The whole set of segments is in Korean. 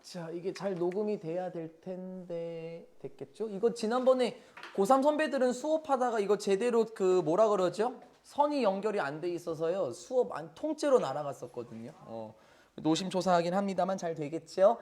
자, 이게 잘 녹음이 돼야 될 텐데 됐겠죠? 이거 지난번에 고3 선배들은 수업하다가 이거 제대로 그 뭐라 그러죠? 선이 연결이 안 돼 있어서요. 수업 통째로 날아갔었거든요. 노심초사하긴 합니다만 잘 되겠죠?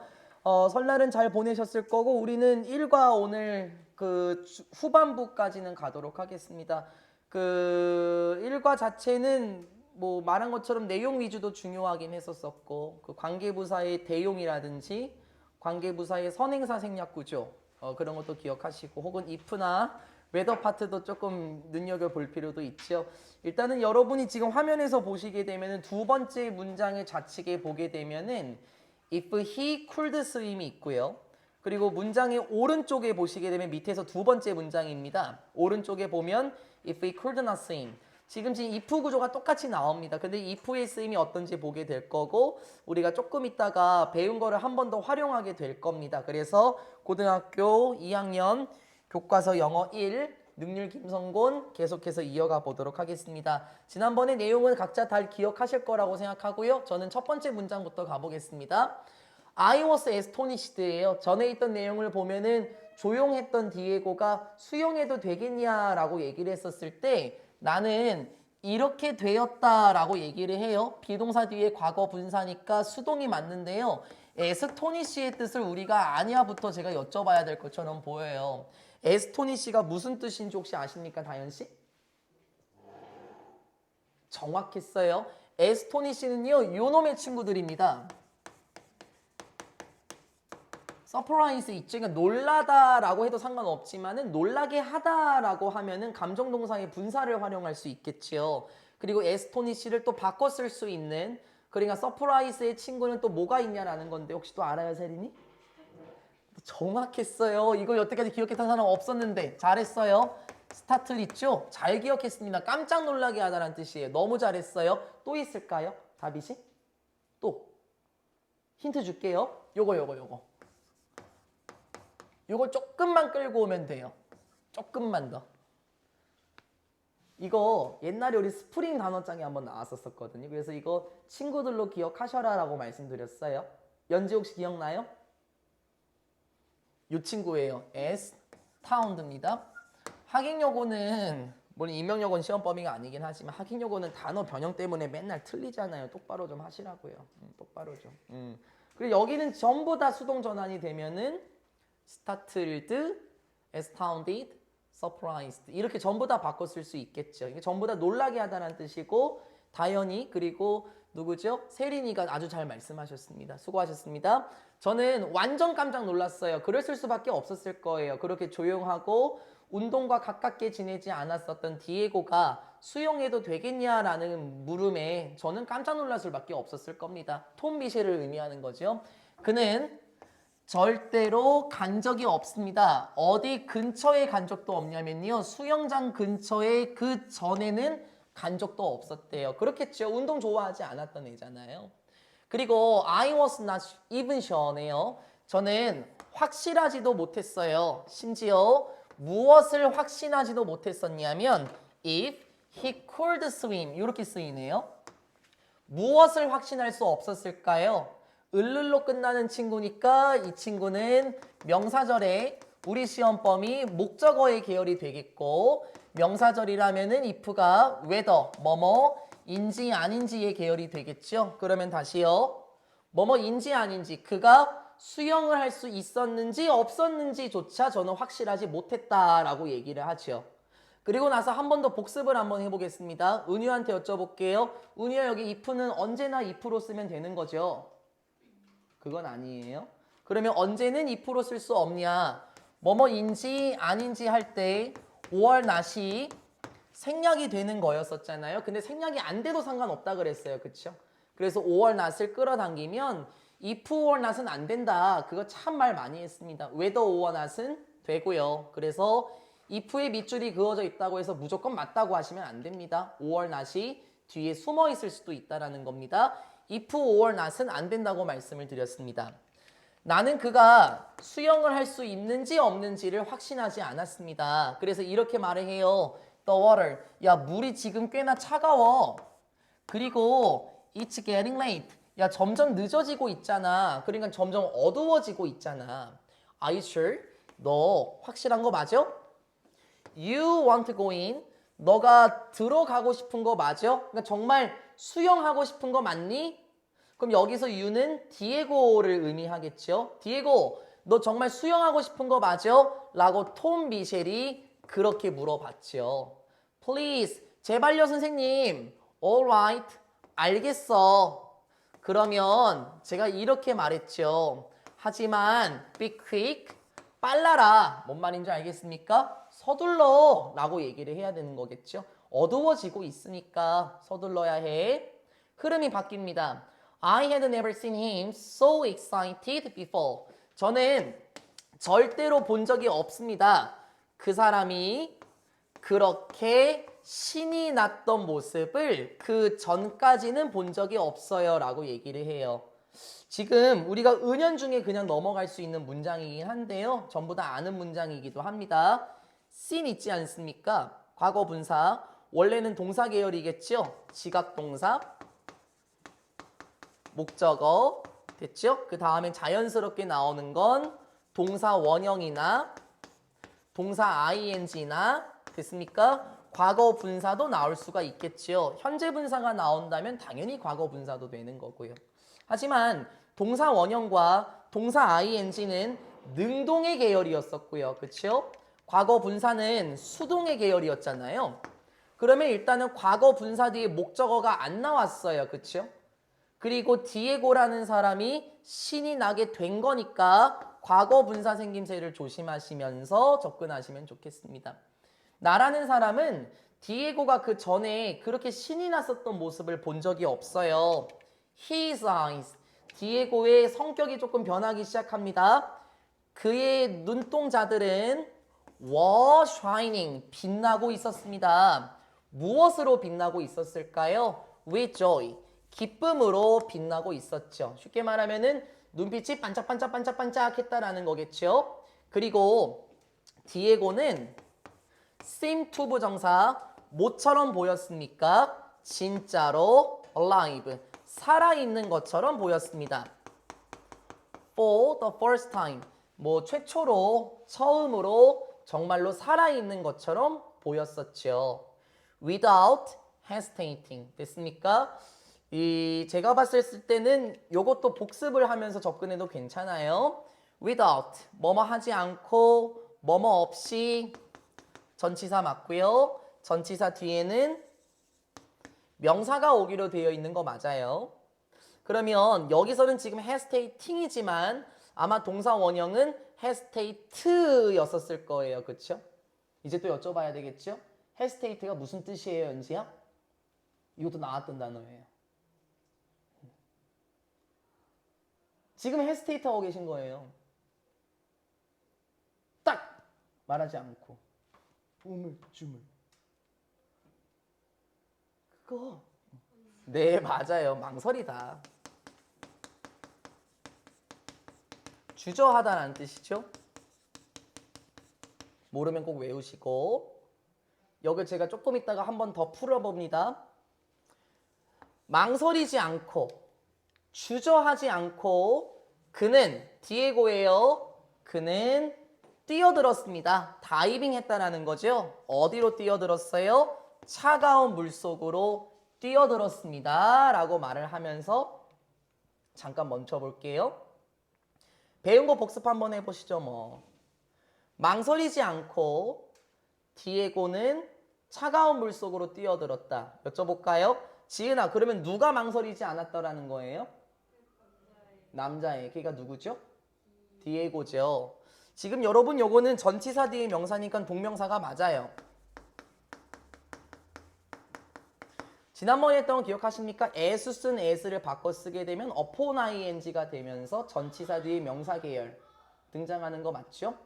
설날은 잘 보내셨을 거고 우리는 일과 오늘 그 후반부까지는 가도록 하겠습니다. 그 일과 자체는 뭐 말한 것처럼 내용 위주도 중요하긴 했었었고 그 관계부사의 대용이라든지 관계부사의 선행사 생략 구조 그런 것도 기억하시고 혹은 if나 웨더 파트도 조금 눈여겨볼 필요도 있죠. 일단은 여러분이 지금 화면에서 보시게 되면은 두 번째 문장의 좌측에 보게 되면은 if he could swim이 있고요. 그리고 문장의 오른쪽에 보시게 되면 밑에서 두 번째 문장입니다. 오른쪽에 보면 if he could not swim. 지금 if 구조가 똑같이 나옵니다. 근데 if의 쓰임이 어떤지 보게 될 거고 우리가 조금 있다가 배운 거를 한 번 더 활용하게 될 겁니다. 그래서 고등학교 2학년 교과서 영어 1 능률 김성곤 계속해서 이어가 보도록 하겠습니다. 지난번에 내용은 각자 다 기억하실 거라고 생각하고요. 저는 첫 번째 문장부터 가보겠습니다. I was astonished예요. 전에 있던 내용을 보면은 조용했던 디에고가 수용해도 되겠냐라고 얘기를 했었을 때 나는 이렇게 되었다라고 얘기를 해요. 비동사 뒤에 과거 분사니까 수동이 맞는데요. 에스토니시의 뜻을 우리가 아냐부터 제가 여쭤봐야 될 것처럼 보여요. 에스토니시가 무슨 뜻인지 혹시 아십니까, 다현 씨? 정확했어요. 에스토니시는요, 요놈의 친구들입니다. 서프라이즈 있죠. 그러니까 놀라다라고 해도 상관없지만은 놀라게 하다라고 하면은 감정 동사의 분사를 활용할 수 있겠지요. 그리고 에스토니시를 또 바꿔 쓸 수 있는 그러니까 서프라이즈의 친구는 또 뭐가 있냐라는 건데 혹시 또 알아요, 세린이? 정확했어요. 이거 여태까지 기억했던 사람 없었는데 잘했어요. 스타트 있죠? 잘 기억했습니다. 깜짝 놀라게 하다라는 뜻이에요. 너무 잘했어요. 또 있을까요? 다비씨? 또 힌트 줄게요. 요거. 요걸 조금만 끌고 오면 돼요. 조금만 더. 이거 옛날에 우리 스프링 단어장에 한번 나왔었거든요. 그래서 이거 친구들로 기억하셔라 라고 말씀드렸어요. 연지 혹시 기억나요? 이 친구예요. S 타운드입니다. 학인여고는 물론 임명여고는 시험 범위가 아니긴 하지만 학인여고는 단어 변형 때문에 맨날 틀리잖아요. 똑바로 좀 하시라고요. 똑바로 좀. 그리고 여기는 전부 다 수동 전환이 되면은 startled, astounded, surprised 이렇게 전부 다 바꿔 쓸 수 있겠죠. 이게 전부 다 놀라게 하다는 뜻이고 다현이 그리고 누구죠? 세린이가 아주 잘 말씀하셨습니다. 수고하셨습니다. 저는 완전 깜짝 놀랐어요. 그랬을 수밖에 없었을 거예요. 그렇게 조용하고 운동과 가깝게 지내지 않았었던 디에고가 수영해도 되겠냐라는 물음에 저는 깜짝 놀랄 수밖에 없었을 겁니다. 톰 미셸을 의미하는 거죠. 그는 절대로 간 적이 없습니다. 어디 근처에 간 적도 없냐면요. 수영장 근처에 그 전에는 간 적도 없었대요. 그렇겠죠. 운동 좋아하지 않았던 애잖아요. 그리고 I was not even sure네요. 저는 확실하지도 못했어요. 심지어 무엇을 확신하지도 못했었냐면 if he could swim 이렇게 쓰이네요. 무엇을 확신할 수 없었을까요? 을을로 끝나는 친구니까 이 친구는 명사절에 우리 시험 범위 목적어의 계열이 되겠고 명사절이라면은 if가 whether 뭐뭐인지 아닌지의 계열이 되겠죠. 그러면 다시요. 뭐뭐인지 아닌지 그가 수영을 할 수 있었는지 없었는지조차 저는 확실하지 못했다라고 얘기를 하죠. 그리고 나서 한 번 더 복습을 한번 해보겠습니다. 은유한테 여쭤볼게요. 은유야 여기 if는 언제나 if로 쓰면 되는 거죠? 그건 아니에요. 그러면 언제는 if로 쓸 수 없냐? 뭐뭐인지 아닌지 할 때 5월 not이 생략이 되는 거였었잖아요. 근데 생략이 안 돼도 상관없다 그랬어요. 그쵸? 그래서 5월 not을 끌어당기면 if or not은 안 된다. 그거 참 말 많이 했습니다. whether or not은 되고요. 그래서 if의 밑줄이 그어져 있다고 해서 무조건 맞다고 하시면 안 됩니다. 5월 not이 뒤에 숨어 있을 수도 있다라는 겁니다. if or not은 안 된다고 말씀을 드렸습니다. 나는 그가 수영을 할 수 있는지 없는지를 확신하지 않았습니다. 그래서 이렇게 말을 해요. The water. 야, 물이 지금 꽤나 차가워. 그리고 it's getting late. 야, 점점 늦어지고 있잖아. 그러니까 점점 어두워지고 있잖아. Are you sure? 너 확실한 거 맞아? You want to go in? 너가 들어가고 싶은 거 맞아? 그러니까 정말 수영하고 싶은 거 맞니? 그럼 여기서 you는 디에고를 의미하겠죠? 디에고, 너 정말 수영하고 싶은 거 맞아? 라고 톰 미셸이 그렇게 물어봤죠. Please, 제발요 선생님. Alright, 알겠어. 그러면 제가 이렇게 말했죠. 하지만 be quick, 빨라라. 뭔 말인지 알겠습니까? 서둘러 라고 얘기를 해야 되는 거겠죠. 어두워지고 있으니까 서둘러야 해. 흐름이 바뀝니다. I had never seen him so excited before. 저는 절대로 본 적이 없습니다. 그 사람이 그렇게 신이 났던 모습을 그 전까지는 본 적이 없어요 라고 얘기를 해요. 지금 우리가 은연중에 그냥 넘어갈 수 있는 문장이긴 한데요. 전부 다 아는 문장이기도 합니다. seen 있지 않습니까? 과거 분사. 원래는 동사 계열이겠죠? 지각동사, 목적어 됐죠? 그 다음에 자연스럽게 나오는 건 동사 원형이나 동사 ing나 됐습니까? 과거 분사도 나올 수가 있겠지요. 현재 분사가 나온다면 당연히 과거 분사도 되는 거고요. 하지만 동사 원형과 동사 ing는 능동의 계열이었었고요. 그렇죠? 과거 분사는 수동의 계열이었잖아요. 그러면 일단은 과거 분사 뒤에 목적어가 안 나왔어요. 그렇죠? 그리고 디에고라는 사람이 신이 나게 된 거니까 과거 분사 생김새를 조심하시면서 접근하시면 좋겠습니다. 나라는 사람은 디에고가 그 전에 그렇게 신이 났었던 모습을 본 적이 없어요. His eyes. 디에고의 성격이 조금 변하기 시작합니다. 그의 눈동자들은 were shining. 빛나고 있었습니다. 무엇으로 빛나고 있었을까요? With joy. 기쁨으로 빛나고 있었죠. 쉽게 말하면은 눈빛이 반짝반짝반짝반짝 했다라는 거겠죠. 그리고 디에고는 seem to 부정사 모처럼 보였습니까? 진짜로 alive 살아있는 것처럼 보였습니다. For the first time 뭐 최초로 처음으로 정말로 살아있는 것처럼 보였었죠. Without hesitating 됐습니까? 제가 봤을 때는 요것도 복습을 하면서 접근해도 괜찮아요. Without 뭐뭐 하지 않고 뭐뭐 없이 전치사 맞고요. 전치사 뒤에는 명사가 오기로 되어 있는 거 맞아요. 그러면 여기서는 지금 hesitating이지만 아마 동사 원형은 hesitate였었을 거예요. 그렇죠? 이제 또 여쭤봐야 되겠죠? hesitate가 무슨 뜻이에요, 연지야? 이것도 나왔던 단어예요. 지금 hesitate 하고 계신 거예요. 딱 말하지 않고 우물쭈물 그거 네 맞아요. 망설이다. 주저하다라는 뜻이죠. 모르면 꼭 외우시고 여기 제가 조금 있다가 한 번 더 풀어봅니다. 망설이지 않고 주저하지 않고 그는 디에고예요. 그는 뛰어들었습니다. 다이빙 했다라는 거죠. 어디로 뛰어들었어요? 차가운 물속으로 뛰어들었습니다. 라고 말을 하면서 잠깐 멈춰 볼게요. 배운 거 복습 한번 해보시죠. 뭐 망설이지 않고 디에고는 차가운 물속으로 뛰어들었다. 여쭤볼까요? 지은아 그러면 누가 망설이지 않았더라는 거예요? 남자애. 걔가 누구죠? 디에고죠. 지금 여러분 요거는 전치사 뒤에 명사니까 동명사가 맞아요. 지난번에 했던 거 기억하십니까? as 쓴 as를 바꿔 쓰게 되면 upon ing가 되면서 전치사 뒤에 명사 계열 등장하는 거 맞죠?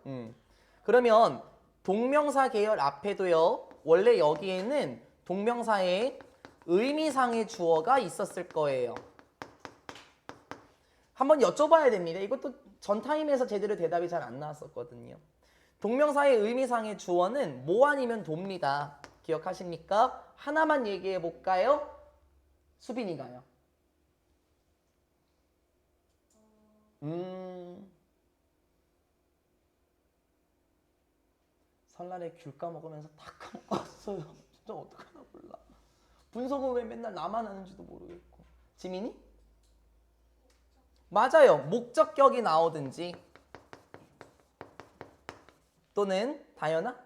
그러면 동명사 계열 앞에도요. 원래 여기에는 동명사에 의미상의 주어가 있었을 거예요. 한번 여쭤봐야 됩니다. 이것도 전 타임에서 제대로 대답이 잘 안 나왔었거든요. 동명사의 의미상의 주어는 뭐 아니면 도입니다. 기억하십니까? 하나만 얘기해 볼까요? 수빈이가요. 설날에 귤 까먹으면서 다 까먹고 왔어요. 진짜 어떡하나 몰라. 분석은 왜 맨날 나만 하는지도 모르겠고. 지민이? 맞아요. 목적격이 나오든지 또는 다현아?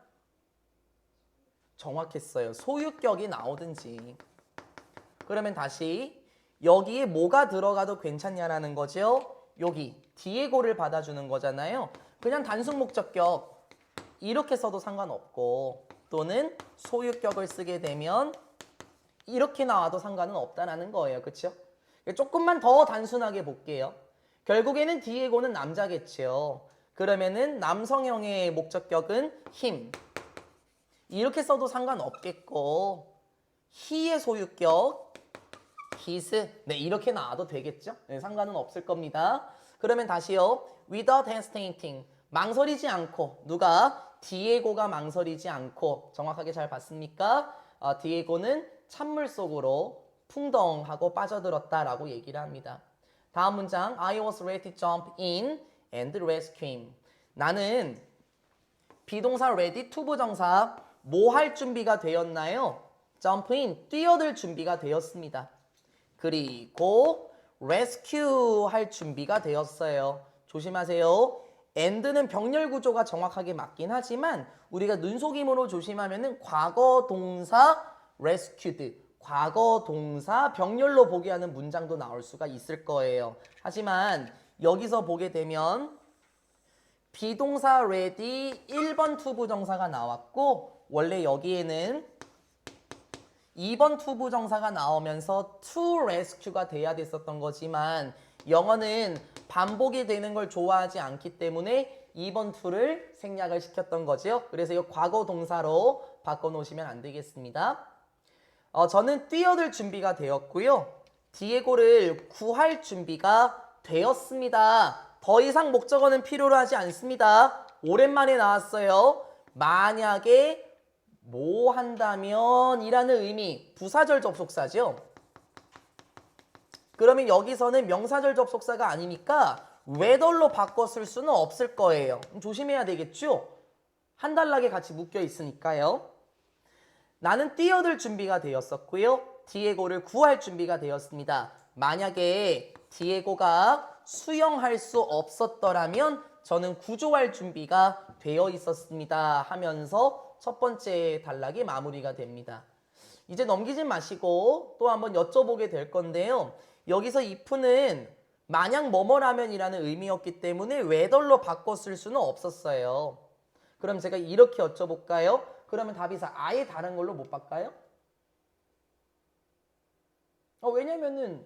정확했어요. 소유격이 나오든지. 그러면 다시 여기에 뭐가 들어가도 괜찮냐라는 거죠. 여기 디에고를 받아주는 거잖아요. 그냥 단순 목적격 이렇게 써도 상관없고 또는 소유격을 쓰게 되면 이렇게 나와도 상관은 없다라는 거예요. 그렇죠? 조금만 더 단순하게 볼게요. 결국에는 디에고는 남자겠죠. 그러면은 남성형의 목적격은 him. 이렇게 써도 상관없겠고 he의 소유격 his. 네, 이렇게 나와도 되겠죠? 네, 상관은 없을 겁니다. 그러면 다시요. without hesitating. 망설이지 않고. 누가? 디에고가 망설이지 않고. 정확하게 잘 봤습니까? 디에고는 찬물 속으로 풍덩하고 빠져들었다라고 얘기를 합니다. 다음 문장. I was ready to jump in and rescue him. 나는 비동사 ready to 부정사 뭐 할 준비가 되었나요? jump in, 뛰어들 준비가 되었습니다. 그리고 rescue 할 준비가 되었어요. 조심하세요. and는 병렬 구조가 정확하게 맞긴 하지만 우리가 눈속임으로 조심하면은 과거 동사 rescued, 과거 동사 병렬로 보게 하는 문장도 나올 수가 있을 거예요. 하지만 여기서 보게 되면 비동사 ready 1번 투부정사가 나왔고 원래 여기에는 2번 투부정사가 나오면서 to rescue가 돼야 됐었던 거지만 영어는 반복이 되는 걸 좋아하지 않기 때문에 2번 to를 생략을 시켰던 거죠. 그래서 이 과거 동사로 바꿔놓으시면 안 되겠습니다. 저는 뛰어들 준비가 되었고요. 디에고를 구할 준비가 되었습니다. 더 이상 목적어는 필요로 하지 않습니다. 오랜만에 나왔어요. 만약에 뭐 한다면 이라는 의미, 부사절 접속사죠. 그러면 여기서는 명사절 접속사가 아니니까 whether로 바꿔 쓸 수는 없을 거예요. 조심해야 되겠죠? 한 단락에 같이 묶여 있으니까요. 나는 뛰어들 준비가 되었었고요. 디에고를 구할 준비가 되었습니다. 만약에 디에고가 수영할 수 없었더라면 저는 구조할 준비가 되어 있었습니다 하면서 첫 번째 단락이 마무리가 됩니다. 이제 넘기지 마시고 또 한번 여쭤보게 될 건데요. 여기서 if는 만약 뭐뭐라면 이라는 의미였기 때문에 whether로 바꿔 쓸 수는 없었어요. 그럼 제가 이렇게 여쭤볼까요? 그러면 답이 아예 다른 걸로 못 바꿔요? 왜냐면은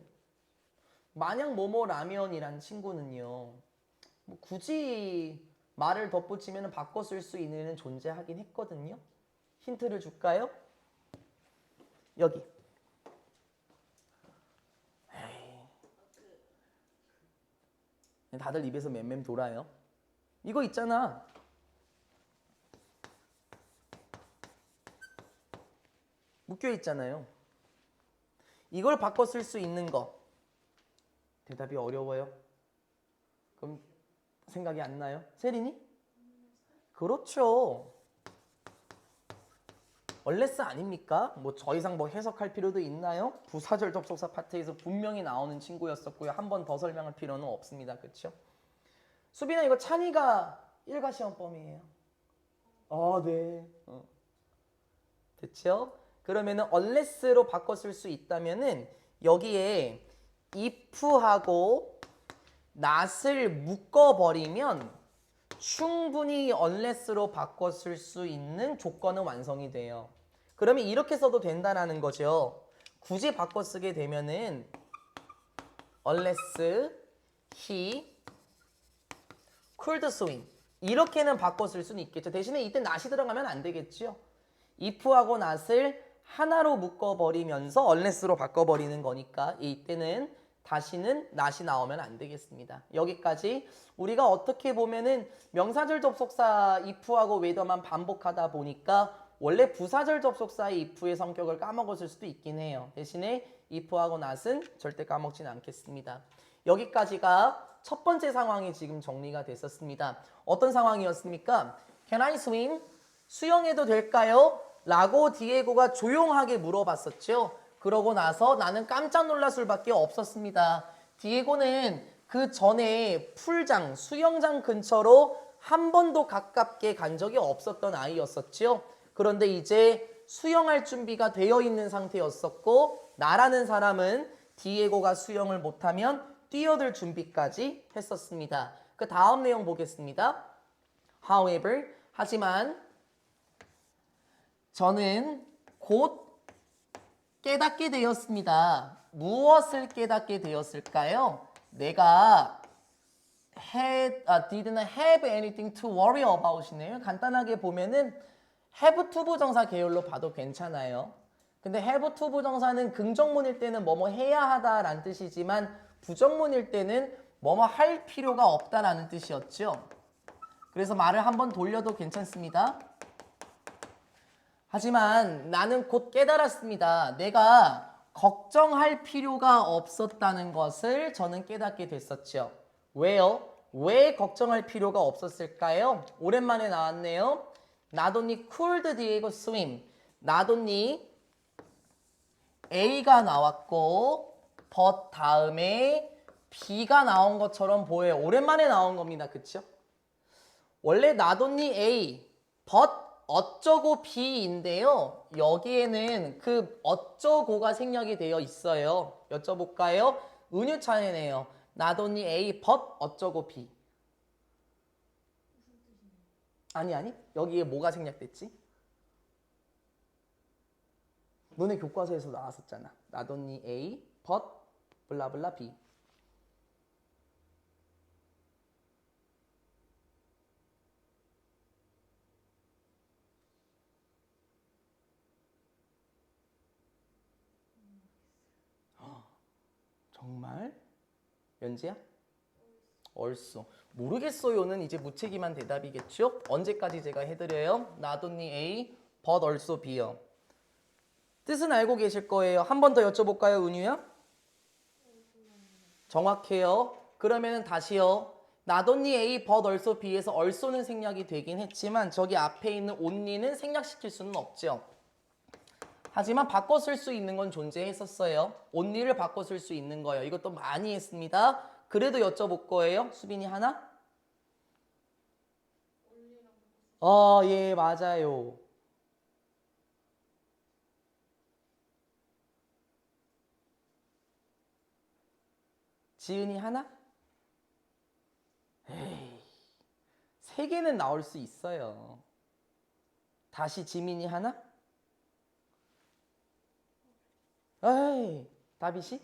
만약 뭐뭐라면이란 친구는요. 뭐 굳이 말을 덧붙이면 바꿔 쓸 수 있는 존재하긴 했거든요. 힌트를 줄까요? 여기. 다들 입에서 맴맴 돌아요. 이거 있잖아. 묶여 있잖아요. 이걸 바꿔 쓸 수 있는 거. 대답이 어려워요? 그럼 생각이 안 나요? 세린이? 그렇죠. 얼레스 아닙니까? 뭐 더 이상 뭐 해석할 필요도 있나요? 부사절 접속사 파트에서 분명히 나오는 친구였었고요. 한 번 더 설명할 필요는 없습니다. 그렇죠? 수빈아 이거 찬이가 일가 시험범이에요. 네. 됐죠? 그러면은 unless로 바꿔 쓸 수 있다면은 여기에 if하고 not을 묶어버리면 충분히 unless로 바꿔 쓸 수 있는 조건은 완성이 돼요. 그러면 이렇게 써도 된다라는 거죠. 굳이 바꿔 쓰게 되면은 unless he could swim 이렇게는 바꿔 쓸 수는 있겠죠. 대신에 이때 not이 들어가면 안 되겠죠. if하고 not을 하나로 묶어버리면서 unless로 바꿔버리는 거니까 이때는 다시는 not이 나오면 안 되겠습니다. 여기까지 우리가 어떻게 보면은 명사절 접속사 if하고 whether만 반복하다 보니까 원래 부사절 접속사의 if의 성격을 까먹었을 수도 있긴 해요. 대신에 if하고 not은 절대 까먹진 않겠습니다. 여기까지가 첫 번째 상황이 지금 정리가 됐었습니다. 어떤 상황이었습니까? Can I swim? 수영해도 될까요? 라고 디에고가 조용하게 물어봤었죠. 그러고 나서 나는 깜짝 놀랄 수밖에 없었습니다. 디에고는 그 전에 풀장, 수영장 근처로 한 번도 가깝게 간 적이 없었던 아이였었죠. 그런데 이제 수영할 준비가 되어 있는 상태였었고 나라는 사람은 디에고가 수영을 못하면 뛰어들 준비까지 했었습니다. 그 다음 내용 보겠습니다. However, 하지만 저는 곧 깨닫게 되었습니다. 무엇을 깨닫게 되었을까요? 내가 didn't have anything to worry about이네요. 간단하게 보면은 have to 부정사 계열로 봐도 괜찮아요. 근데 have to 부정사는 긍정문일 때는 뭐뭐 해야 하다라는 뜻이지만 부정문일 때는 뭐뭐 할 필요가 없다라는 뜻이었죠. 그래서 말을 한번 돌려도 괜찮습니다. 하지만 나는 곧 깨달았습니다. 내가 걱정할 필요가 없었다는 것을 저는 깨닫게 됐었죠. 왜요? 왜 걱정할 필요가 없었을까요? 오랜만에 나왔네요. Not only could Diego swim. Not only A가 나왔고 but 다음에 B가 나온 것처럼 보여요. 오랜만에 나온 겁니다. 그쵸? 원래 not only A, but 어쩌고 B인데요. 여기에는 그 어쩌고가 생략이 되어 있어요. 여쭤볼까요? 은유 차례네요. Not only A, but 어쩌고 B. 아니. 여기에 뭐가 생략됐지? 너네 교과서에서 나왔었잖아. Not only A, but 블라블라 B. 정말? 연지야? 얼쏘. 모르겠어요는 이제 무책임한 대답이겠죠? 언제까지 제가 해드려요? Not only A, but also B요. 뜻은 알고 계실 거예요. 한 번 더 여쭤볼까요, 은유야? 정확해요. 그러면은 다시요. Not only A, but also B에서 also는 생략이 되긴 했지만 저기 앞에 있는 only는 생략시킬 수는 없죠. 하지만 바꿔 쓸 수 있는 건 존재했었어요. only를 바꿔 쓸 수 있는 거예요. 이것도 많이 했습니다. 그래도 여쭤볼 거예요. 수빈이 하나? 예, 맞아요. 지은이 하나? 에이, 세 개는 나올 수 있어요. 다시 지민이 하나? 에이, 다비씨?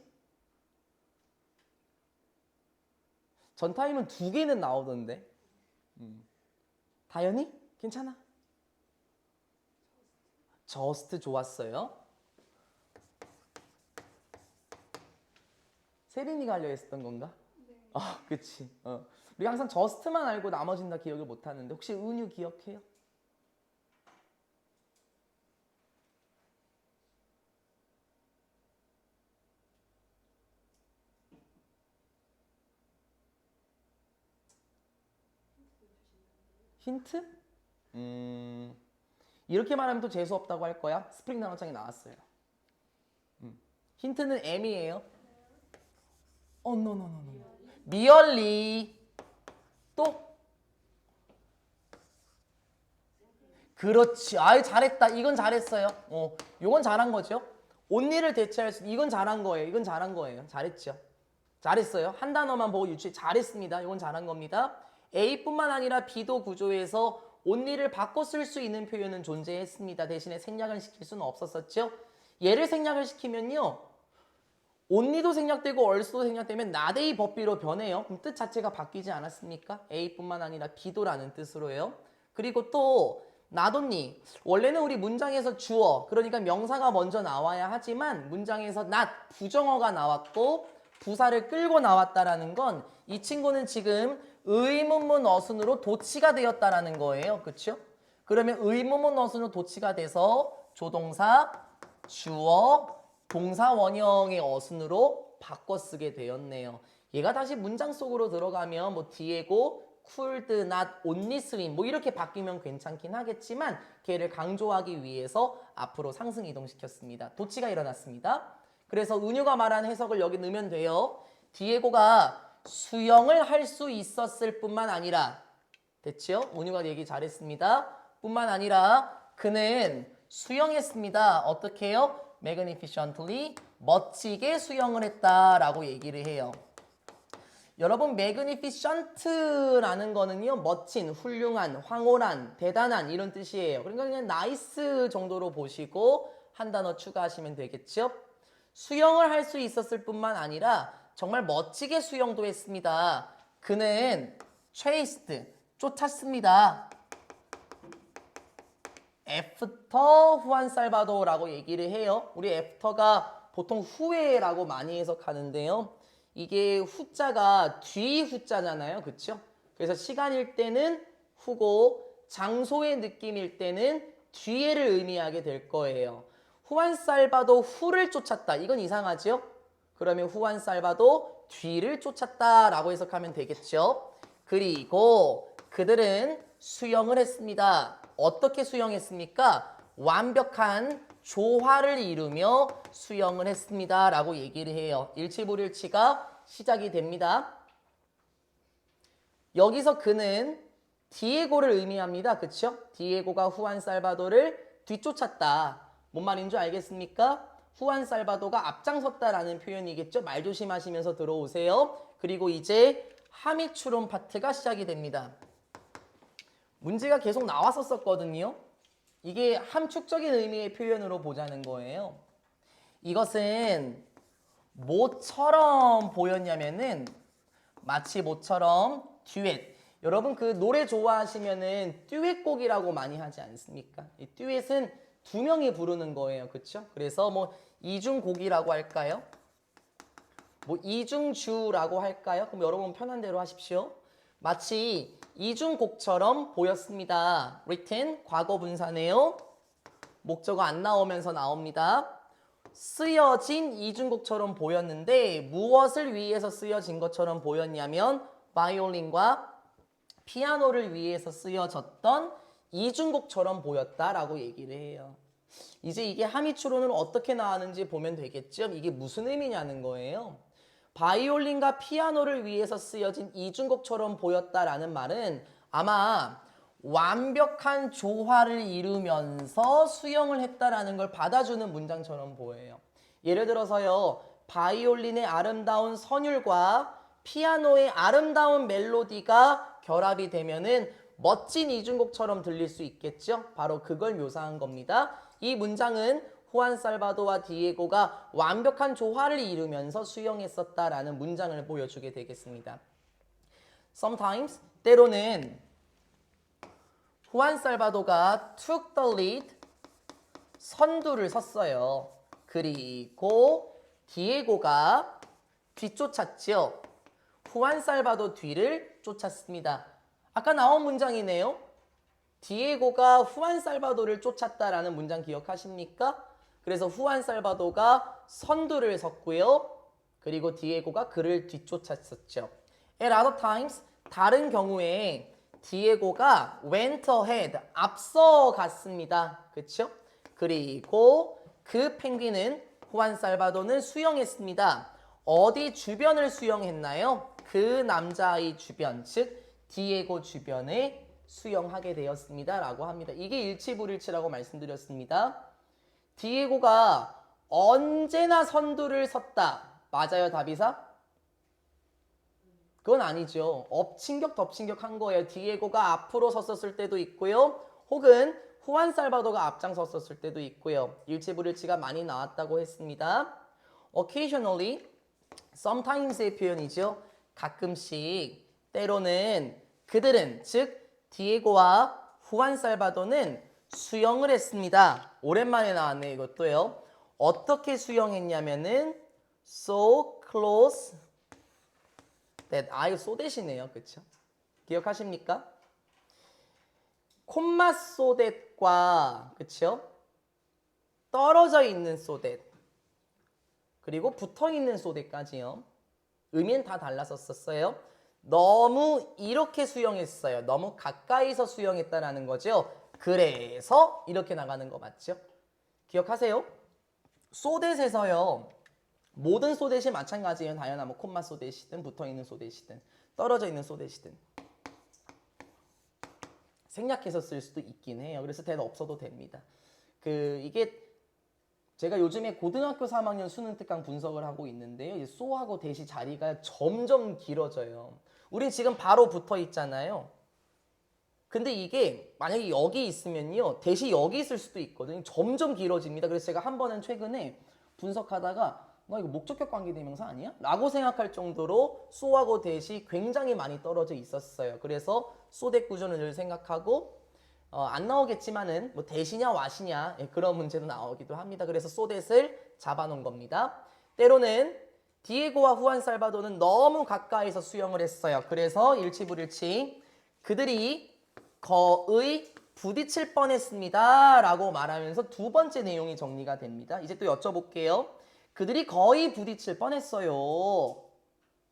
전타임은 두 개는 나오던데. 다현이? 괜찮아. 저스트 좋았어요. 세린이가 하려 했었던 건가? 네. 그치. 우리 항상 저스트만 알고 나머지는 다 기억을 못 하는데 혹시 은유 기억해요? 힌트? 이렇게 말하면 또 재수없다고 할 거야. 스프링 단어장에 나왔어요. 힌트는 M이에요. no. 미얼리. 또? 그렇지. 아유, 잘했다. 이건 잘했어요. 요건 잘한 거죠. only를 대체할 수, 이건 잘한 거예요. 이건 잘한 거예요. 잘했죠. 잘했어요. 한 단어만 보고 유추 잘했습니다. 이건 잘한 겁니다. A뿐만 아니라 B도 구조에서 only를 바꿔 쓸 수 있는 표현은 존재했습니다. 대신에 생략을 시킬 수는 없었었죠. 얘를 생략을 시키면요. only도 생략되고 also도 생략되면 not A but B로 변해요. 그럼 뜻 자체가 바뀌지 않았습니까? A뿐만 아니라 B도라는 뜻으로요. 그리고 또 not only 원래는 우리 문장에서 주어 그러니까 명사가 먼저 나와야 하지만 문장에서 not 부정어가 나왔고 부사를 끌고 나왔다라는 건 이 친구는 지금 의문문 어순으로 도치가 되었다라는 거예요. 그렇죠? 그러면 의문문 어순으로 도치가 돼서 조동사, 주어, 동사 원형의 어순으로 바꿔 쓰게 되었네요. 얘가 다시 문장 속으로 들어가면 뭐 디에고 could not only swim 뭐 이렇게 바뀌면 괜찮긴 하겠지만 걔를 강조하기 위해서 앞으로 상승 이동시켰습니다. 도치가 일어났습니다. 그래서 은유가 말한 해석을 여기 넣으면 돼요. 디에고가 수영을 할 수 있었을 뿐만 아니라 됐죠? 은유가 얘기 잘했습니다. 뿐만 아니라 그는 수영했습니다. 어떻게 해요? magnificently 멋지게 수영을 했다라고 얘기를 해요. 여러분 magnificent라는 거는요 멋진, 훌륭한, 황홀한, 대단한 이런 뜻이에요. 그러니까 그냥 nice 정도로 보시고 한 단어 추가하시면 되겠죠. 수영을 할 수 있었을 뿐만 아니라 정말 멋지게 수영도 했습니다. 그는 chased, 쫓았습니다. 애프터 후안 살바도라고 얘기를 해요. 우리 애프터가 보통 후에라고 많이 해석하는데요. 이게 후자가 뒤 후자잖아요. 그쵸? 그래서 시간일 때는 후고 장소의 느낌일 때는 뒤에를 의미하게 될 거예요. 후안 살바도 후를 쫓았다. 이건 이상하죠? 그러면 후안 살바도 뒤를 쫓았다라고 해석하면 되겠죠. 그리고 그들은 수영을 했습니다. 어떻게 수영했습니까? 완벽한 조화를 이루며 수영을 했습니다. 라고 얘기를 해요. 일치불일치가 시작이 됩니다. 여기서 그는 디에고를 의미합니다. 그쵸? 디에고가 후안 살바도를 뒤쫓았다. 뭔 말인 줄 알겠습니까? 후안 살바도가 앞장섰다라는 표현이겠죠? 말 조심하시면서 들어오세요. 그리고 이제 하미추론 파트가 시작이 됩니다. 문제가 계속 나왔었거든요. 이게 함축적인 의미의 표현으로 보자는 거예요. 이것은 뭐처럼 보였냐면은 마치 뭐처럼 듀엣. 여러분 그 노래 좋아하시면은 듀엣곡이라고 많이 하지 않습니까? 이 듀엣은 두 명이 부르는 거예요. 그렇죠? 그래서 뭐 이중곡이라고 할까요? 뭐 이중주라고 할까요? 그럼 여러분 편한 대로 하십시오. 마치 이중곡처럼 보였습니다. written 과거 분사네요. 목적어 안 나오면서 나옵니다. 쓰여진 이중곡처럼 보였는데 무엇을 위해서 쓰여진 것처럼 보였냐면 바이올린과 피아노를 위해서 쓰여졌던 이중곡처럼 보였다라고 얘기를 해요. 이제 이게 하미추론으로 어떻게 나왔는지 보면 되겠죠? 이게 무슨 의미냐는 거예요. 바이올린과 피아노를 위해서 쓰여진 이중곡처럼 보였다라는 말은 아마 완벽한 조화를 이루면서 수영을 했다라는 걸 받아주는 문장처럼 보여요. 예를 들어서요. 바이올린의 아름다운 선율과 피아노의 아름다운 멜로디가 결합이 되면은 멋진 이중곡처럼 들릴 수 있겠죠? 바로 그걸 묘사한 겁니다. 이 문장은 후안 살바도와 디에고가 완벽한 조화를 이루면서 수영했었다라는 문장을 보여주게 되겠습니다. Sometimes, 때로는 후안 살바도가 took the lead, 선두를 섰어요. 그리고 디에고가 뒤쫓았죠. 후안 살바도 뒤를 쫓았습니다. 아까 나온 문장이네요. 디에고가 후안 살바도를 쫓았다라는 문장 기억하십니까? 그래서 후안 살바도가 선두를 섰고요. 그리고 디에고가 그를 뒤쫓았었죠. At other times, 다른 경우에 디에고가 went ahead, 앞서 갔습니다. 그렇죠? 그리고 그 펭귄은 후안 살바도는 수영했습니다. 어디 주변을 수영했나요? 그 남자아이 주변, 즉 디에고 주변에 수영하게 되었습니다. 라고 합니다. 이게 일치불일치라고 말씀드렸습니다. 디에고가 언제나 선두를 섰다. 맞아요, 다비사? 그건 아니죠. 엎친격 덮친격 한 거예요. 디에고가 앞으로 섰었을 때도 있고요. 혹은 후안 살바도가 앞장섰었을 때도 있고요. 일치불일치가 많이 나왔다고 했습니다. Occasionally, sometimes의 표현이죠. 가끔씩, 때로는 그들은, 즉 디에고와 후안 살바도는 수영을 했습니다. 오랜만에 나왔네 이것도요. 어떻게 수영했냐면은 so close that 이거 so that이네요. 그렇죠? 기억하십니까? 콤마 so that과 그렇죠? 떨어져 있는 so that 그리고 붙어 있는 so that까지요. 의미는 다 달랐었어요. 너무 이렇게 수영했어요. 너무 가까이서 수영했다라는 거죠. 그래서 이렇게 나가는 거 맞죠? 기억하세요? 소댓에서요. 모든 소댓이 마찬가지예요. 다연아 뭐 콤마 소댓이든 붙어있는 소댓이든 떨어져 있는 소댓이든 생략해서 쓸 수도 있긴 해요. 그래서 대는 없어도 됩니다. 이게 제가 요즘에 고등학교 3학년 수능 특강 분석을 하고 있는데요. 소하고 대시 자리가 점점 길어져요. 우린 지금 바로 붙어 있잖아요. 근데 이게 만약에 여기 있으면요. 대시 여기 있을 수도 있거든요. 점점 길어집니다. 그래서 제가 한 번은 최근에 분석하다가 나 이거 목적격 관계대명사 아니야? 라고 생각할 정도로 소하고 대시 굉장히 많이 떨어져 있었어요. 그래서 소댓 구조는 늘 생각하고 안 나오겠지만은 뭐 대시냐 와시냐 그런 문제도 나오기도 합니다. 그래서 소댓을 잡아놓은 겁니다. 때로는 디에고와 후안 살바도는 너무 가까이서 수영을 했어요. 그래서 일치불일치 그들이 거의 부딪힐 뻔했습니다. 라고 말하면서 두 번째 내용이 정리가 됩니다. 이제 또 여쭤볼게요. 그들이 거의 부딪힐 뻔했어요.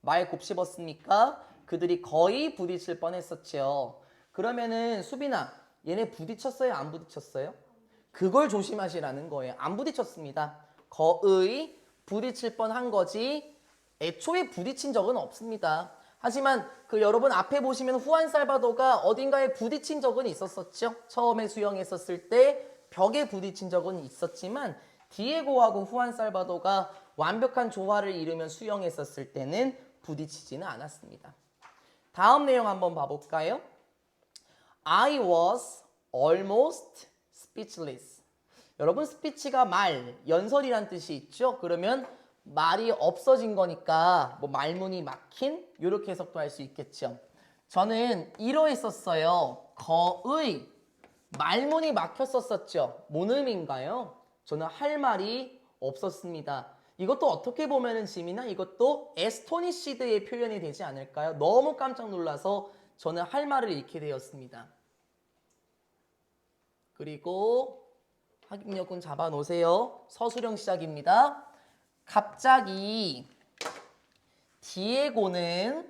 말 곱씹었습니까? 그들이 거의 부딪힐 뻔했었죠. 그러면은 수빈아, 얘네 부딪혔어요? 안 부딪혔어요? 그걸 조심하시라는 거예요. 안 부딪혔습니다. 거의 부딪힐 뻔한 거지 애초에 부딪힌 적은 없습니다. 하지만 여러분 앞에 보시면 후안 살바도가 어딘가에 부딪힌 적은 있었었죠. 처음에 수영했었을 때 벽에 부딪힌 적은 있었지만 디에고하고 후안 살바도가 완벽한 조화를 이루며 수영했었을 때는 부딪히지는 않았습니다. 다음 내용 한번 봐볼까요? I was almost speechless. 여러분 스피치가 말, 연설이란 뜻이 있죠? 그러면 말이 없어진 거니까 뭐 말문이 막힌 이렇게 해석도 할 수 있겠죠. 저는 이러했었어요. 거의 말문이 막혔었었죠. 뭔 의미인가요? 저는 할 말이 없었습니다. 이것도 어떻게 보면은 지민아 이것도 에스토니시드의 표현이 되지 않을까요? 너무 깜짝 놀라서 저는 할 말을 잃게 되었습니다. 그리고 하객역은 잡아놓으세요. 서술형 시작입니다. 갑자기 디에고는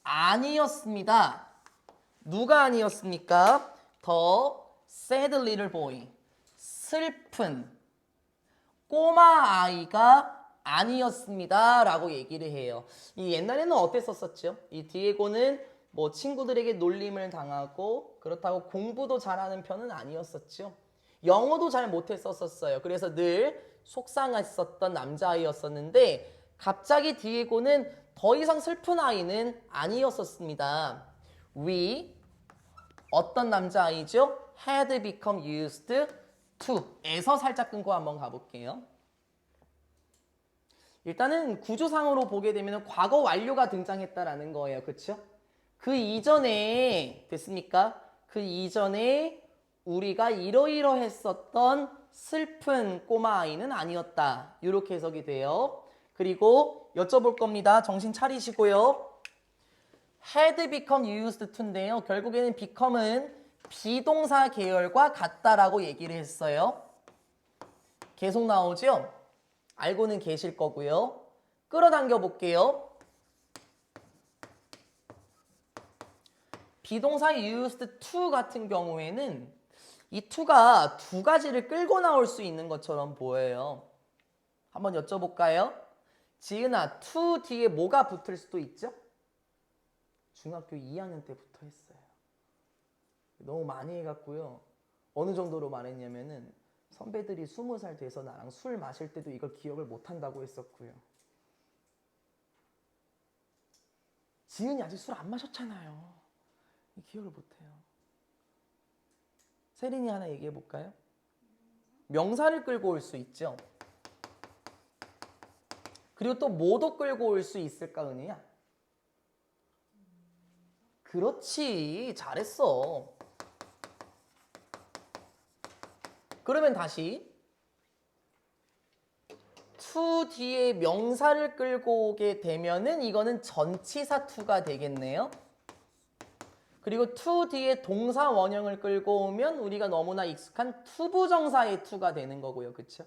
아니었습니다. 누가 아니었습니까? The sad little boy. 슬픈 꼬마 아이가 아니었습니다. 라고 얘기를 해요. 이 옛날에는 어땠었었죠? 이 디에고는 뭐 친구들에게 놀림을 당하고 그렇다고 공부도 잘하는 편은 아니었었죠. 영어도 잘 못했었어요. 그래서 늘 속상했었던 남자아이였었는데 갑자기 디에고는 더 이상 슬픈 아이는 아니었었습니다. We 어떤 남자아이죠? had become used to 에서 살짝 끊고 한번 가볼게요. 일단은 구조상으로 보게 되면 과거 완료가 등장했다라는 거예요. 그렇죠? 그 이전에 됐습니까? 그 이전에 우리가 이러이러했었던 슬픈 꼬마 아이는 아니었다. 이렇게 해석이 돼요. 그리고 여쭤볼 겁니다. 정신 차리시고요. had become used to인데요. 결국에는 become은 비동사 계열과 같다라고 얘기를 했어요. 계속 나오죠? 알고는 계실 거고요. 끌어당겨 볼게요. 비동사 used to 같은 경우에는 이 to가 두 가지를 끌고 나올 수 있는 것처럼 보여요. 한번 여쭤볼까요? 지은아, to 뒤에 뭐가 붙을 수도 있죠? 중학교 2학년 때 붙어 있어요. 너무 많이 해갖고요. 어느 정도로 말했냐면은 선배들이 20살 돼서 나랑 술 마실 때도 이걸 기억을 못한다고 했었고요. 지은이 아직 술 안 마셨잖아요. 기억을 못해요. 세린이 하나 얘기해 볼까요? 명사를 끌고 올 수 있죠. 그리고 또 뭐도 끌고 올 수 있을까, 은희야? 그렇지, 잘했어. 그러면 다시 to 뒤에 명사를 끌고 오게 되면은 이거는 전치사 to가 되겠네요. 그리고 to 뒤에 동사 원형을 끌고 오면 우리가 너무나 익숙한 투부정사의 to가 되는 거고요. 그렇죠?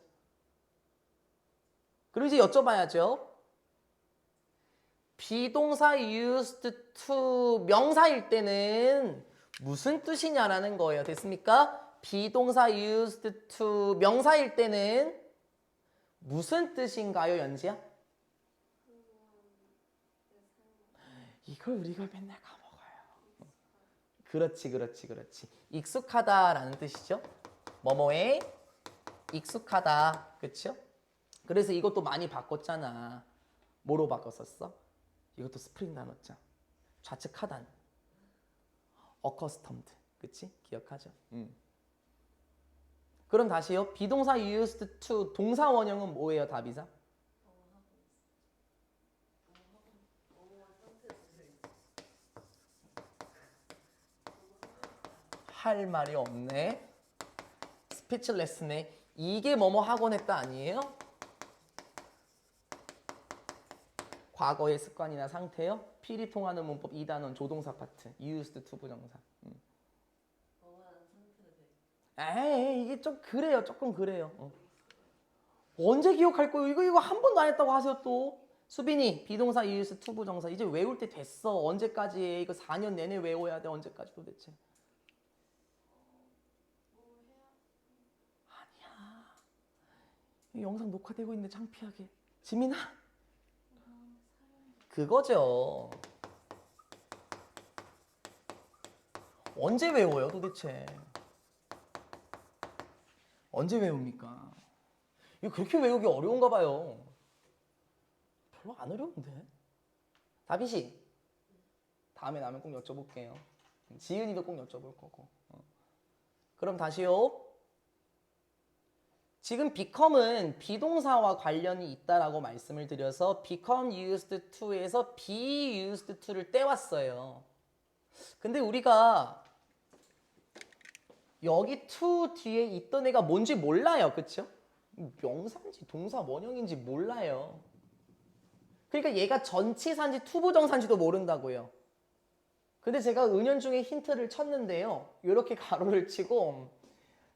그리고 이제 여쭤봐야죠. 비동사 used to 명사일 때는 무슨 뜻이냐라는 거예요. 됐습니까? 비동사 used to 명사일 때는 무슨 뜻인가요, 연지야? 이걸 우리가 맨날 까먹어요. 그렇지. 익숙하다라는 뜻이죠. 뭐뭐에 익숙하다. 그렇죠? 그래서 이것도 많이 바꿨잖아. 뭐로 바꿨었어? 이것도 스프링 단어장. 좌측 하단. accustomed. 그치? 기억하죠? 그럼 다시요. 비동사 used to 동사 원형은 뭐예요, 다비사? 할 말이 없네. 스피치레스네. 이게 뭐뭐 하곤 했다 아니에요? 과거의 습관이나 상태요. 필이 통하는 문법 2단원 조동사 파트. used to 부정사. 에이 이게 좀 그래요. 조금 그래요. 언제 기억할 거예요? 이거 한 번도 안 했다고 하세요 또. 수빈이 비동사 used to 부정사 이제 외울 때 됐어. 언제까지 해? 이거 4년 내내 외워야 돼. 언제까지 도대체. 아니야. 이 영상 녹화되고 있는데 창피하게. 지민아. 그거죠. 언제 외워요 도대체? 언제 외웁니까? 이거 그렇게 외우기 어려운가 봐요. 별로 안 어려운데. 다빈 씨, 다음에 나면 꼭 여쭤볼게요. 지은이도 꼭 여쭤볼 거고. 그럼 다시요. 지금 become은 비동사와 관련이 있다라고 말씀을 드려서 become used to에서 be used to를 떼왔어요. 근데 우리가 여기 to 뒤에 있던 애가 뭔지 몰라요. 그쵸? 명사인지 동사 원형인지 몰라요. 그러니까 얘가 전치사인지 투부정사인지도 모른다고요. 근데 제가 은연중에 힌트를 쳤는데요. 이렇게 가로를 치고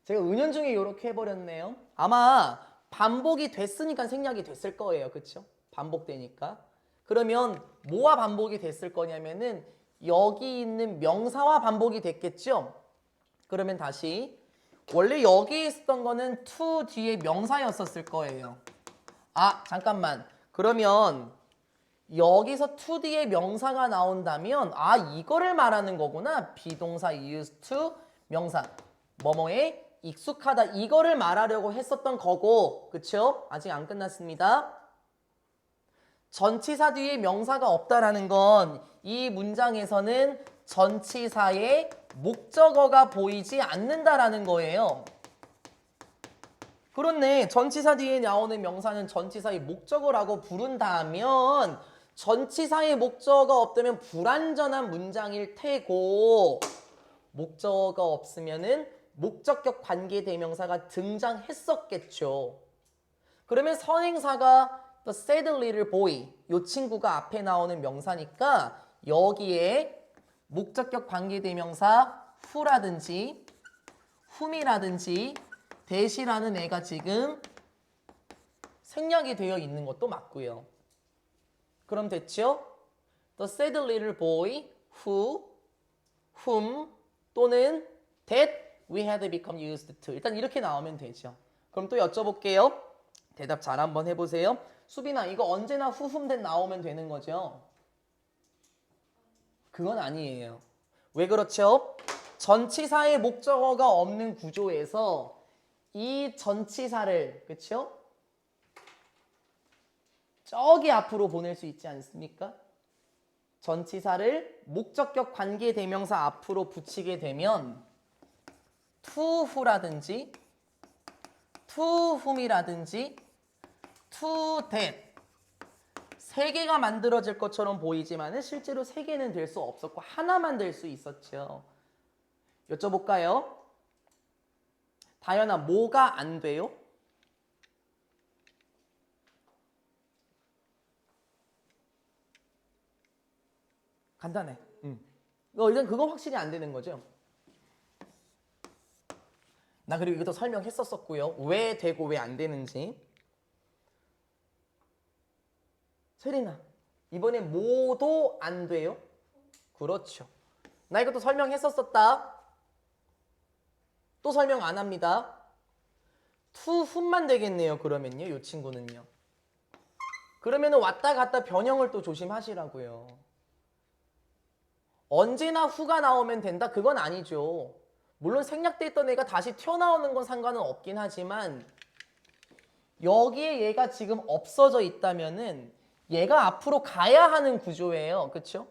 제가 은연중에 이렇게 해버렸네요. 아마 반복이 됐으니까 생략이 됐을 거예요. 그쵸? 반복되니까. 그러면 뭐와 반복이 됐을 거냐면은 여기 있는 명사와 반복이 됐겠죠? 그러면 다시 원래 여기 있었던 거는 to 뒤에 명사였었을 거예요. 아 잠깐만. 그러면 여기서 to 뒤에 명사가 나온다면 아 이거를 말하는 거구나. 비동사 used to 명사 뭐뭐에 익숙하다 이거를 말하려고 했었던 거고 그쵸? 아직 안 끝났습니다. 전치사 뒤에 명사가 없다라는 건 이 문장에서는 전치사의 목적어가 보이지 않는다라는 거예요. 그렇네. 전치사 뒤에 나오는 명사는 전치사의 목적어라고 부른다면 전치사의 목적어가 없다면 불완전한 문장일 테고 목적어가 없으면은 목적격 관계대명사가 등장했었겠죠. 그러면 선행사가 the sad little boy 이 친구가 앞에 나오는 명사니까 여기에 목적격 관계대명사 who라든지 whom이라든지 that이라는 애가 지금 생략이 되어 있는 것도 맞고요. 그럼 됐죠? The sad little boy who, whom 또는 that we had become used to 일단 이렇게 나오면 되죠. 그럼 또 여쭤볼게요. 대답 잘 한번 해보세요. 수빈아 이거 언제나 who, whom, that 나오면 되는 거죠? 그건 아니에요. 왜 그렇죠? 전치사의 목적어가 없는 구조에서 이 전치사를 그쵸? 저기 앞으로 보낼 수 있지 않습니까? 전치사를 목적격 관계대명사 앞으로 붙이게 되면 to who라든지 to whom이라든지 to that 세 개가 만들어질 것처럼 보이지만 실제로 세 개는 될 수 없었고 하나만 될 수 있었죠. 여쭤볼까요? 다현아 뭐가 안 돼요? 간단해. 일단 그건 확실히 안 되는 거죠. 나 그리고 이것도 설명했었었고요. 왜 되고 왜 안 되는지. 세린아 이번에 뭐도 안 돼요? 그렇죠. 나 이것도 설명했었었다. 또 설명 안 합니다. to whom만 되겠네요. 그러면요. 이 친구는요. 그러면은 왔다 갔다 변형을 또 조심하시라고요. 언제나 who가 나오면 된다? 그건 아니죠. 물론 생략돼 있던 애가 다시 튀어나오는 건 상관은 없긴 하지만 여기에 얘가 지금 없어져 있다면은 얘가 앞으로 가야 하는 구조예요. 그렇죠?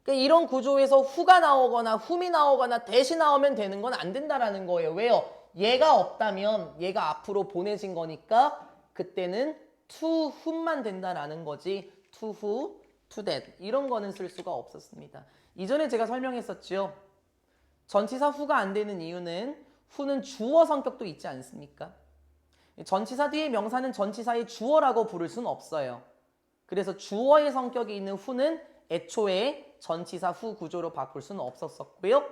그러니까 이런 구조에서 who가 나오거나 whom이 나오거나 대시 나오면 되는 건 안 된다라는 거예요. 왜요? 얘가 없다면 얘가 앞으로 보내진 거니까 그때는 to whom만 된다라는 거지 to who, to that 이런 거는 쓸 수가 없었습니다. 이전에 제가 설명했었죠. 전치사 who가 안 되는 이유는 who는 주어 성격도 있지 않습니까? 전치사 뒤에 명사는 전치사의 주어라고 부를 수는 없어요. 그래서 주어의 성격이 있는 who는 애초에 전치사 who 구조로 바꿀 수는 없었었고요.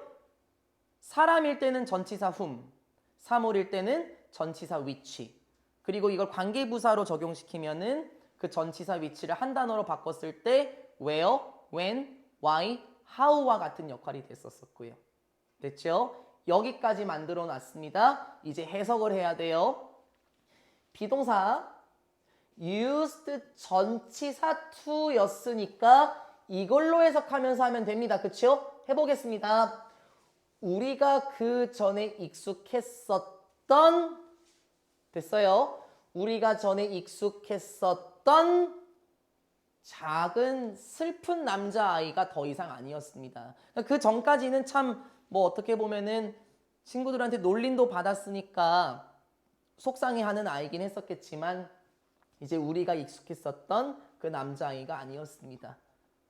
사람일 때는 전치사 whom, 사물일 때는 전치사 which, 그리고 이걸 관계부사로 적용시키면은 그 전치사 which를 한 단어로 바꿨을 때 where, when, why, how와 같은 역할이 됐었었고요. 됐죠? 여기까지 만들어 놨습니다. 이제 해석을 해야 돼요. 비동사 used 전치사 to였으니까 이걸로 해석하면서 하면 됩니다. 그쵸? 해보겠습니다. 우리가 그 전에 익숙했었던 됐어요. 우리가 전에 익숙했었던 작은 슬픈 남자아이가 더 이상 아니었습니다. 그 전까지는 참 뭐 어떻게 보면은 친구들한테 놀림도 받았으니까 속상해하는 아이긴 했었겠지만 이제 우리가 익숙했었던 그 남자아이가 아니었습니다.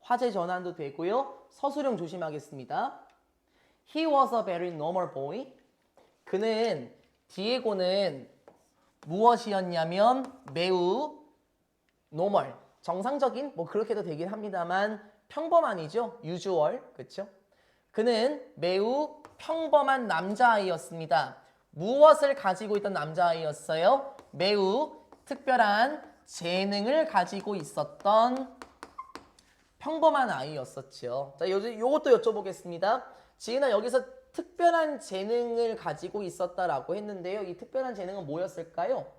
화제 전환도 되고요. 서술형 조심하겠습니다. He was a very normal boy. 그는 디에고는 무엇이었냐면 매우 normal, 정상적인 뭐 그렇게도 되긴 합니다만 평범한이죠. usual. 그렇죠? 그는 매우 평범한 남자아이였습니다. 무엇을 가지고 있던 남자아이였어요? 매우 특별한 재능을 가지고 있었던 평범한 아이였었죠. 자, 요것도 여쭤보겠습니다. 지은아, 여기서 특별한 재능을 가지고 있었다라고 했는데요. 이 특별한 재능은 뭐였을까요?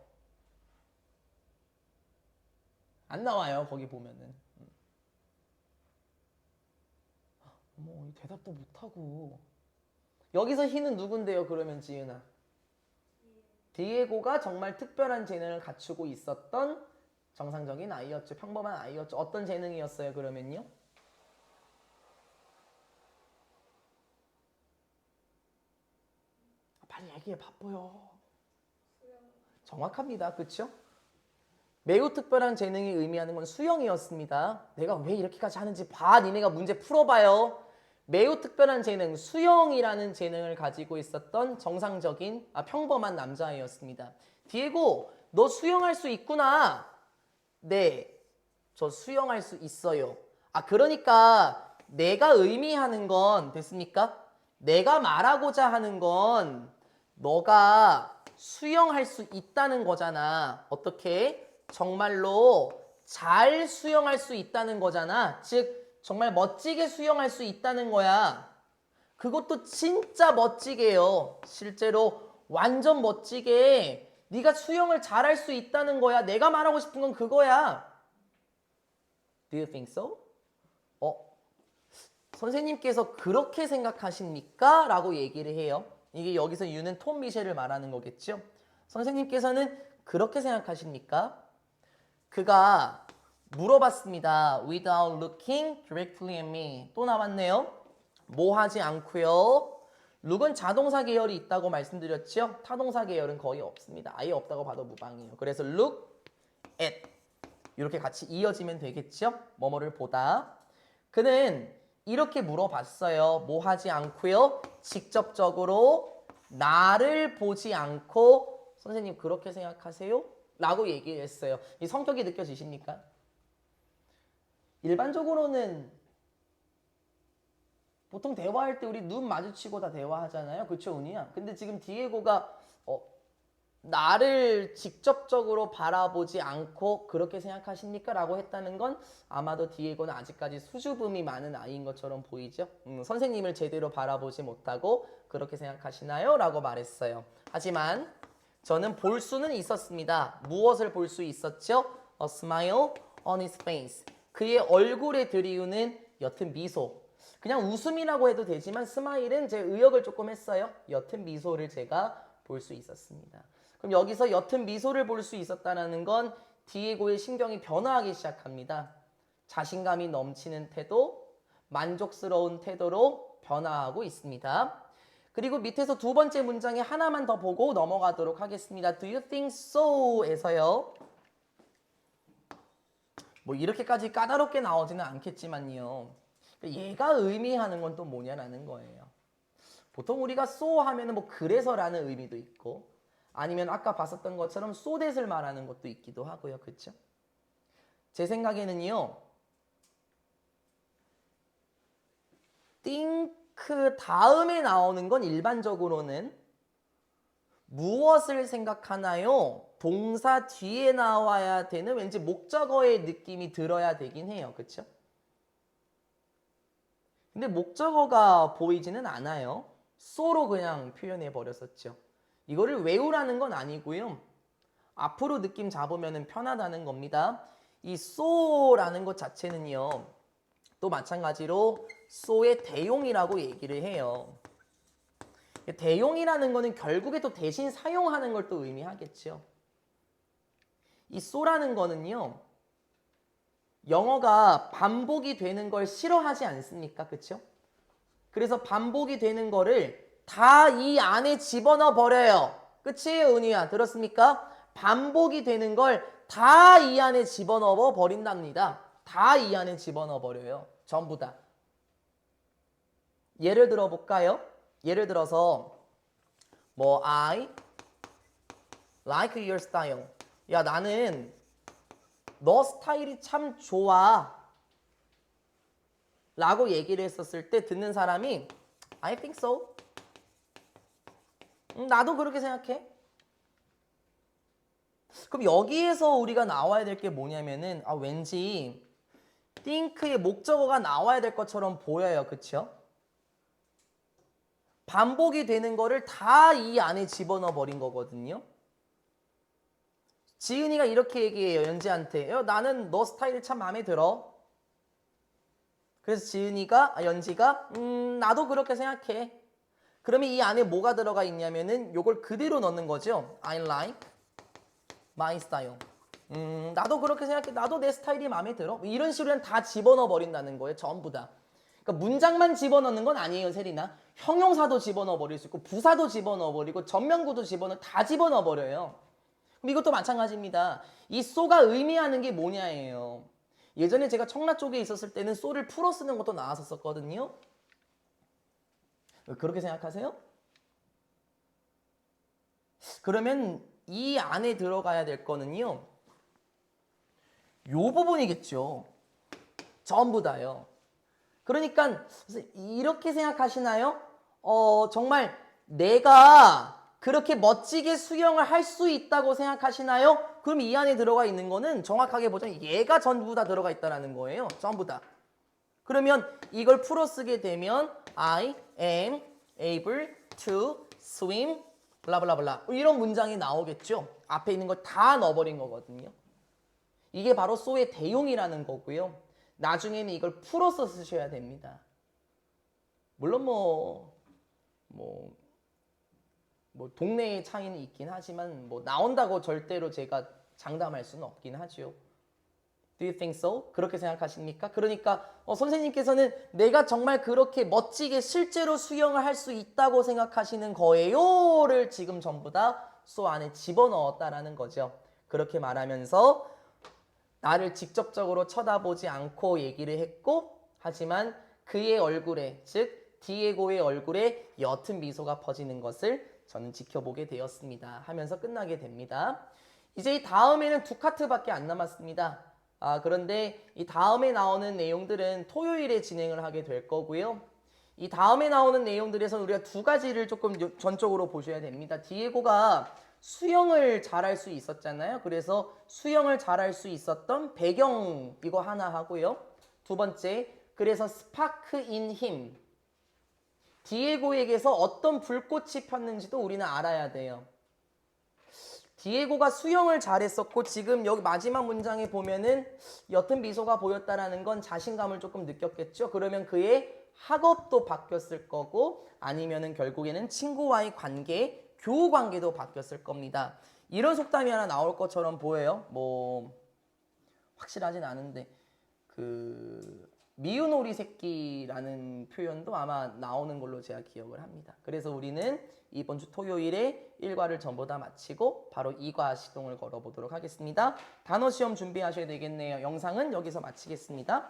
안 나와요. 거기 보면은. 어머, 대답도 못하고. 여기서 희는 누군데요? 그러면 지은아. 디에고가 정말 특별한 재능을 갖추고 있었던 정상적인 아이였죠. 평범한 아이였죠. 어떤 재능이었어요? 그러면요? 빨리 얘기해. 바빠요. 정확합니다. 그렇죠? 매우 특별한 재능이 의미하는 건 수영이었습니다. 내가 왜 이렇게까지 하는지 봐. 니네가 문제 풀어봐요. 매우 특별한 재능, 수영이라는 재능을 가지고 있었던 정상적인, 평범한 남자아이였습니다. 디에고, 너 수영할 수 있구나. 네, 저 수영할 수 있어요. 그러니까 내가 의미하는 건 됐습니까? 내가 말하고자 하는 건 너가 수영할 수 있다는 거잖아. 어떻게? 정말로 잘 수영할 수 있다는 거잖아. 즉 정말 멋지게 수영할 수 있다는 거야. 그것도 진짜 멋지게요. 실제로 완전 멋지게 네가 수영을 잘할 수 있다는 거야. 내가 말하고 싶은 건 그거야. Do you think so? 선생님께서 그렇게 생각하십니까? 라고 얘기를 해요. 이게 여기서 you는 톰 미셸을 말하는 거겠죠? 선생님께서는 그렇게 생각하십니까? 그가 물어봤습니다. Without looking directly at me. 또 나왔네요. 뭐 하지 않고요. 룩은 자동사 계열이 있다고 말씀드렸죠? 타동사 계열은 거의 없습니다. 아예 없다고 봐도 무방이에요. 그래서 look at 이렇게 같이 이어지면 되겠죠? 뭐뭐를 보다. 그는 이렇게 물어봤어요. 뭐 하지 않고요. 직접적으로 나를 보지 않고 선생님 그렇게 생각하세요? 라고 얘기를 했어요. 이 성격이 느껴지십니까? 일반적으로는 보통 대화할 때 우리 눈 마주치고 다 대화하잖아요. 그쵸, 은희야? 근데 지금 디에고가 나를 직접적으로 바라보지 않고 그렇게 생각하십니까? 라고 했다는 건 아마도 디에고는 아직까지 수줍음이 많은 아이인 것처럼 보이죠? 선생님을 제대로 바라보지 못하고 그렇게 생각하시나요? 라고 말했어요. 하지만 저는 볼 수는 있었습니다. 무엇을 볼 수 있었죠? A smile on his face. 그의 얼굴에 드리우는 옅은 미소. 그냥 웃음이라고 해도 되지만 스마일은 제 의역을 조금 했어요. 옅은 미소를 제가 볼 수 있었습니다. 그럼 여기서 옅은 미소를 볼 수 있었다는 건 디에고의 신경이 변화하기 시작합니다. 자신감이 넘치는 태도, 만족스러운 태도로 변화하고 있습니다. 그리고 밑에서 두 번째 문장에 하나만 더 보고 넘어가도록 하겠습니다. Do you think so? 에서요. 뭐 이렇게까지 까다롭게 나오지는 않겠지만요. 얘가 의미하는 건 또 뭐냐라는 거예요. 보통 우리가 so 하면은 뭐 그래서라는 의미도 있고 아니면 아까 봤었던 것처럼 so that을 말하는 것도 있기도 하고요. 그렇죠? 제 생각에는요. think 다음에 나오는 건 일반적으로는 무엇을 생각하나요? 동사 뒤에 나와야 되는 왠지 목적어의 느낌이 들어야 되긴 해요. 그렇죠? 근데 목적어가 보이지는 않아요. so로 그냥 표현해 버렸었죠. 이거를 외우라는 건 아니고요. 앞으로 느낌 잡으면 편하다는 겁니다. 이 so라는 것 자체는요. 또 마찬가지로 so의 대용이라고 얘기를 해요. 대용이라는 거는 결국에 또 대신 사용하는 걸 또 의미하겠죠. 이 so라는 거는요. 영어가 반복이 되는 걸 싫어하지 않습니까? 그렇죠? 그래서 반복이 되는 거를 다 이 안에 집어넣어 버려요. 그치? 은희야 들었습니까? 반복이 되는 걸 다 이 안에 집어넣어 버린답니다. 다 이 안에 집어넣어 버려요. 전부 다. 예를 들어 볼까요? 예를 들어서 뭐 I like your style. 야 나는 너 스타일이 참 좋아 라고 얘기를 했었을 때 듣는 사람이 I think so. 나도 그렇게 생각해. 그럼 여기에서 우리가 나와야 될 게 뭐냐면은 왠지 think의 목적어가 나와야 될 것처럼 보여요. 그쵸? 반복이 되는 거를 다 이 안에 집어넣어 버린 거거든요. 지은이가 이렇게 얘기해요. 연지한테. 나는 너 스타일이 참 마음에 들어. 그래서 연지가 나도 그렇게 생각해. 그러면 이 안에 뭐가 들어가 있냐면은 요걸 그대로 넣는 거죠. I like my style. 나도 그렇게 생각해. 나도 내 스타일이 마음에 들어. 이런 식으로 그냥 다 집어넣어 버린다는 거예요. 전부 다. 그러니까 문장만 집어넣는 건 아니에요, 세리나. 형용사도 집어넣어 버릴 수 있고 부사도 집어넣어 버리고 전면구도 다 집어넣어 버려요. 그럼 이것도 마찬가지입니다. 이 so가 의미하는 게 뭐냐예요. 예전에 제가 청라 쪽에 있었을 때는 so를 풀어 쓰는 것도 나왔었거든요. 그렇게 생각하세요? 그러면 이 안에 들어가야 될 거는요. 요 부분이겠죠. 전부 다요. 그러니까 이렇게 생각하시나요? 정말 내가 그렇게 멋지게 수영을 할 수 있다고 생각하시나요? 그럼 이 안에 들어가 있는 거는 정확하게 보자면 얘가 전부 다 들어가 있다는 거예요. 전부 다. 그러면 이걸 풀어 쓰게 되면 I am able to swim 블라블라블라 이런 문장이 나오겠죠. 앞에 있는 걸 다 넣어버린 거거든요. 이게 바로 so의 대용이라는 거고요. 나중에는 이걸 풀어서 쓰셔야 됩니다. 물론 동네의 차이는 있긴 하지만 나온다고 절대로 제가 장담할 수는 없긴 하죠. Do you think so? 그렇게 생각하십니까? 그러니까 선생님께서는 내가 정말 그렇게 멋지게 실제로 수영을 할 수 있다고 생각하시는 거예요를 지금 전부 다 so 안에 집어넣었다라는 거죠. 그렇게 말하면서 나를 직접적으로 쳐다보지 않고 얘기를 했고 하지만 그의 얼굴에 즉 디에고의 얼굴에 옅은 미소가 퍼지는 것을 저는 지켜보게 되었습니다. 하면서 끝나게 됩니다. 이제 이 다음에는 두 카트밖에 안 남았습니다. 그런데 이 다음에 나오는 내용들은 토요일에 진행을 하게 될 거고요. 이 다음에 나오는 내용들에서 우리가 두 가지를 조금 전적으로 보셔야 됩니다. 디에고가 수영을 잘할 수 있었잖아요. 그래서 수영을 잘할 수 있었던 배경 이거 하나 하고요. 두 번째, 그래서 스파크 인 힘. 디에고에게서 어떤 불꽃이 폈는지도 우리는 알아야 돼요. 디에고가 수영을 잘했었고 지금 여기 마지막 문장에 보면은 옅은 미소가 보였다라는 건 자신감을 조금 느꼈겠죠. 그러면 그의 학업도 바뀌었을 거고 아니면은 결국에는 친구와의 관계, 교우 관계도 바뀌었을 겁니다. 이런 속담이 하나 나올 것처럼 보여요. 뭐 확실하진 않은데 그 미운 오리 새끼라는 표현도 아마 나오는 걸로 제가 기억을 합니다. 그래서 우리는 이번 주 토요일에 1과를 전부 다 마치고 바로 2과 시동을 걸어보도록 하겠습니다. 단어 시험 준비하셔야 되겠네요. 영상은 여기서 마치겠습니다.